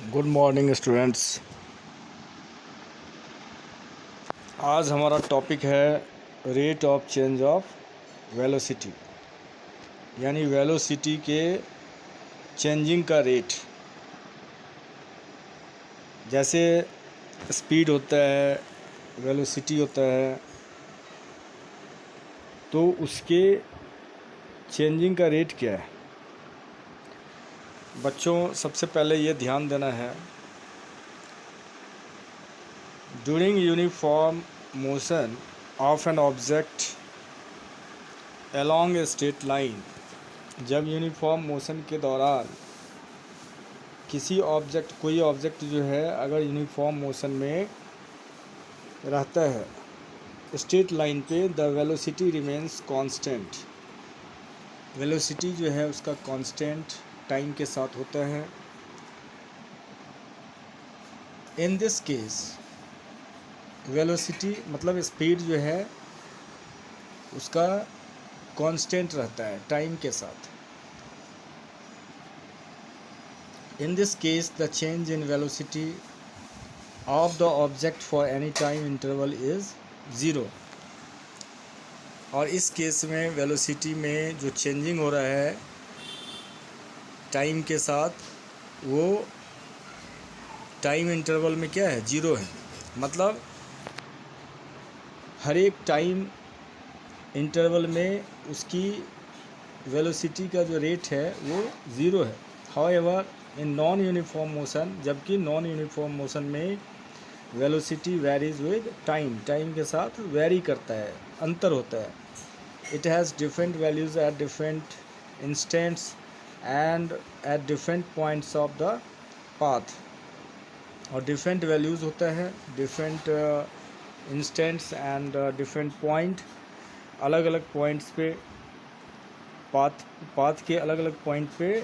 Good morning students. आज हमारा topic है rate of change of velocity, यानी वेलोसिटी के चेंजिंग का रेट। जैसे स्पीड होता है, वेलोसिटी होता है, तो उसके चेंजिंग का रेट क्या है। बच्चों, सबसे पहले ये ध्यान देना है, during uniform motion of an object along a straight line, जब यूनिफॉर्म मोशन के दौरान कोई ऑब्जेक्ट जो है अगर यूनिफॉर्म मोशन में रहता है स्ट्रेट लाइन पे, the velocity remains constant. Velocity जो है उसका कांस्टेंट टाइम के साथ होता है। इन दिस केस वेलोसिटी मतलब स्पीड जो है उसका कांस्टेंट रहता है टाइम के साथ। In this case, the change in velocity of the object for any time interval is 0। और इस केस में वेलोसिटी में जो चेंजिंग हो रहा है टाइम के साथ, वो टाइम इंटरवल में क्या है, 0 है। मतलब हर एक टाइम इंटरवल में उसकी वेलोसिटी का जो रेट है वो 0 है। However in non uniform motion, जबकि नॉन यूनिफॉर्म मोशन में वेलोसिटी वेरीज विद टाइम के साथ वेरी करता है, अंतर होता है। It has different values at different instants and at different points of the path. और डिफरेंट वैल्यूज़ होता है, different instants and different point, अलग अलग पॉइंट्स पे, पाथ के अलग अलग पॉइंट पे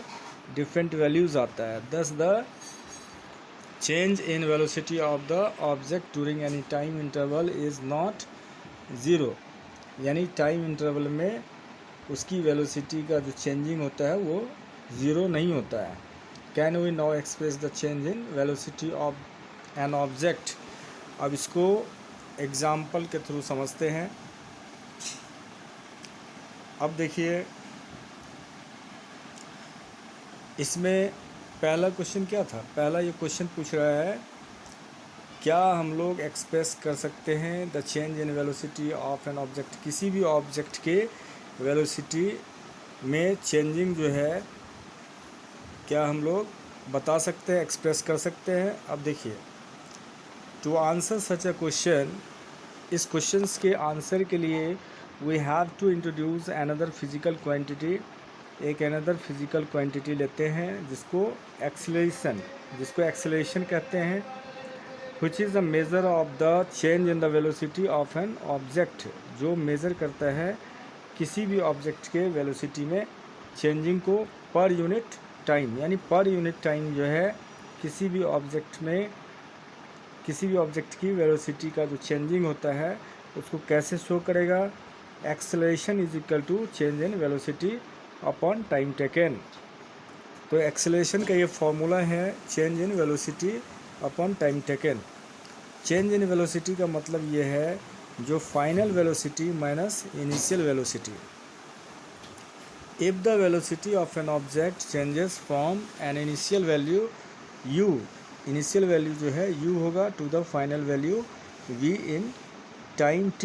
डिफरेंट वैल्यूज़ आता है। दस the change in velocity of the object during any time interval is not 0। यानी टाइम इंटरवल में उसकी वेलोसिटी का जो चेंजिंग होता है वो 0 नहीं होता है। Can we now express the change in velocity of an object. अब इसको एग्जाम्पल के थ्रू समझते हैं। अब देखिए, इसमें पहला क्वेश्चन क्या था। पहला ये क्वेश्चन पूछ रहा है, क्या हम लोग एक्सप्रेस कर सकते हैं the change in velocity of an object, किसी भी ऑब्जेक्ट के वेलोसिटी में चेंजिंग जो है क्या हम लोग बता सकते हैं, एक्सप्रेस कर सकते हैं। अब देखिए, to answer such a question, इस क्वेश्चंस के आंसर के लिए we have to introduce another physical quantity. एक अनदर फिजिकल क्वांटिटी लेते हैं जिसको एक्सेलरेशन कहते हैं, which is the measure of the change in the velocity of an object, जो मेज़र करता है किसी भी ऑब्जेक्ट के वेलोसिटी में चेंजिंग को पर यूनिट टाइम। यानी पर यूनिट टाइम जो है किसी भी ऑब्जेक्ट की वेलोसिटी का जो चेंजिंग होता है उसको कैसे शो करेगा। Acceleration is equal to change in velocity upon time taken. तो एक्सेलरेशन का ये फॉर्मूला है change in velocity upon time taken. Change in velocity का मतलब ये है जो final velocity minus initial velocity. If the velocity of an object changes from an initial value u, initial value जो है u होगा, to the final value v in time t,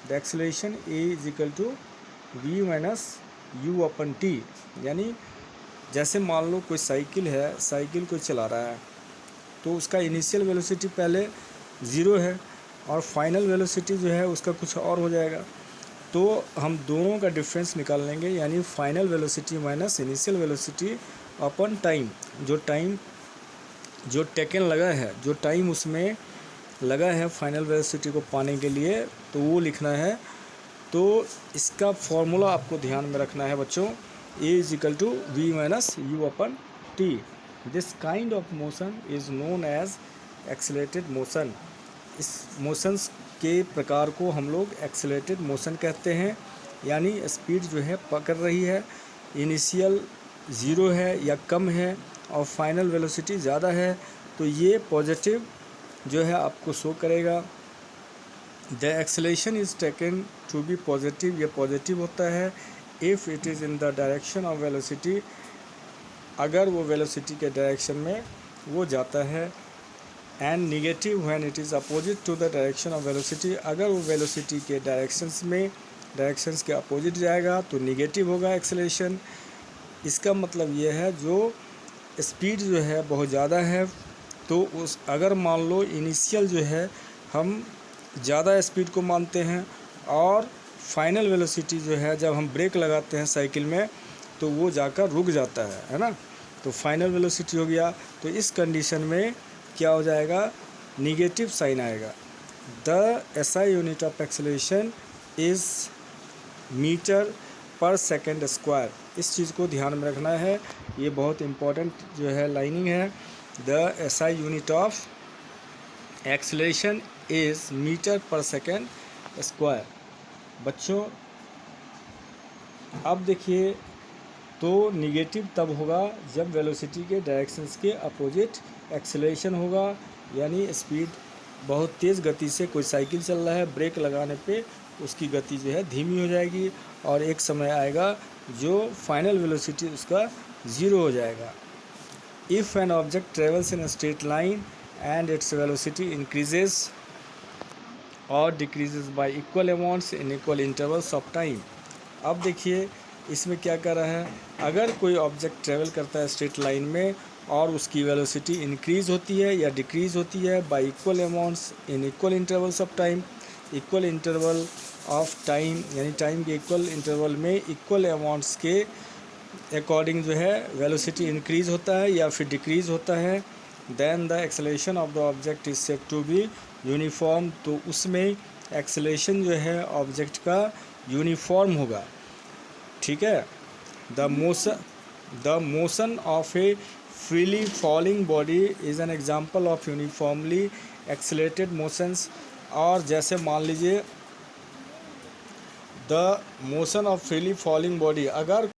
the acceleration a is equal to v minus u upon t। यानी जैसे मान लो कोई cycle है, cycle को चला रहा है तो उसका इनिशियल वेलोसिटी पहले 0 है और फाइनल वेलोसिटी जो है उसका कुछ और हो जाएगा। तो हम दोनों का डिफरेंस निकाल लेंगे, यानी final velocity minus initial velocity upon time. जो टेकन लगा है, जो टाइम उसमें लगा है फाइनल वेलोसिटी को पाने के लिए, तो वो लिखना है। तो इसका फॉर्मूला आपको ध्यान में रखना है बच्चों, a is equal to v minus u upon t। This kind of motion is known as accelerated motion. इस मोशंस के प्रकार को हम लोग एक्सेलरेटेड मोशन कहते हैं। यानी स्पीड जो है पकड़ रही है, इनिशियल 0 है या कम है और फाइनल वेलोसिटी ज़्यादा है तो ये पॉजिटिव जो है आपको शो करेगा। The acceleration is taken to be positive, ये पॉजिटिव होता है if it is in the direction of velocity, अगर वो वेलोसिटी के डायरेक्शन में वो जाता है। And negative when it is opposite to the direction of velocity, अगर वो वेलोसिटी के डायरेक्शंस के अपोजिट जाएगा तो निगेटिव होगा एक्सेलेरेशन। इसका मतलब ये है जो स्पीड जो है बहुत ज़्यादा है तो उस अगर मान लो इनिशियल जो है हम ज़्यादा स्पीड को मानते हैं और फाइनल वेलोसिटी जो है जब हम ब्रेक लगाते हैं साइकिल में तो वो जाकर रुक जाता है ना, तो फाइनल वेलोसिटी हो गया। तो इस कंडीशन में क्या हो जाएगा, निगेटिव साइन आएगा। The SI unit of acceleration is metre per second square, इस चीज़ को ध्यान में रखना है, ये बहुत इम्पोर्टेंट जो है लाइनिंग है। The SI unit of acceleration is metre per second square. बच्चों अब देखिए, तो निगेटिव तब होगा जब वेलोसिटी के डायरेक्शंस के अपोजिट एक्सेलरेशन होगा, यानी स्पीड बहुत तेज़ गति से कोई साइकिल चल रहा है, ब्रेक लगाने पे उसकी गति जो है धीमी हो जाएगी और एक समय आएगा जो फाइनल वेलोसिटी उसका ज़ीरो हो जाएगा। If an object travels in a straight line and its velocity increases और decreases by equal amounts in equal intervals of time. अब देखिए इसमें क्या कर रहा है, अगर कोई ऑब्जेक्ट ट्रेवल करता है स्ट्रेट लाइन में और उसकी वेलोसिटी इंक्रीज़ होती है या डिक्रीज़ होती है by equal amounts in equal intervals of time, equal interval of time यानी टाइम के इक्वल इंटरवल में इक्वल अमाउंट्स के अकॉर्डिंग जो है वेलोसिटी इंक्रीज़ होता है या फिर डिक्रीज़ होता है, then the acceleration of the object is said to be uniform, तो उसमें एक्सेलरेशन जो है ऑब्जेक्ट का यूनिफॉर्म होगा। ठीक है, the motion of A freely falling body is an example of uniformly accelerated motions. और जैसे मान लीजिए the motion of freely falling body, अगर